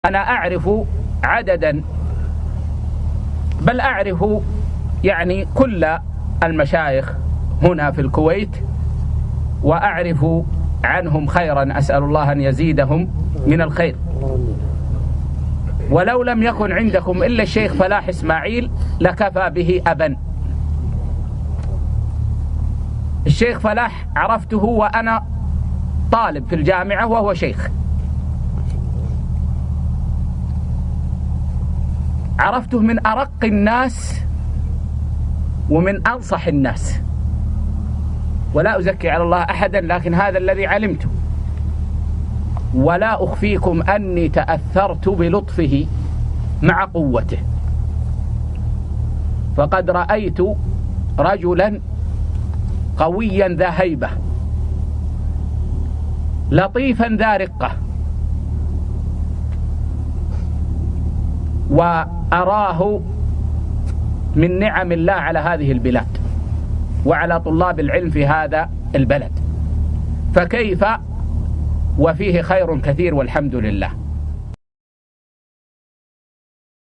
أنا أعرف عددا، بل أعرف يعني كل المشايخ هنا في الكويت، وأعرف عنهم خيرا، أسأل الله أن يزيدهم من الخير. ولو لم يكن عندكم إلا الشيخ فلاح إسماعيل لكفى به أبا. الشيخ فلاح عرفته وأنا طالب في الجامعة وهو شيخ، عرفته من أرق الناس ومن أنصح الناس، ولا أزكي على الله أحدا، لكن هذا الذي علمته. ولا أخفيكم أني تأثرت بلطفه مع قوته، فقد رأيت رجلا قويا ذا هيبة، لطيفا ذا رقة، وأراه من نعم الله على هذه البلاد وعلى طلاب العلم في هذا البلد، فكيف وفيه خير كثير والحمد لله.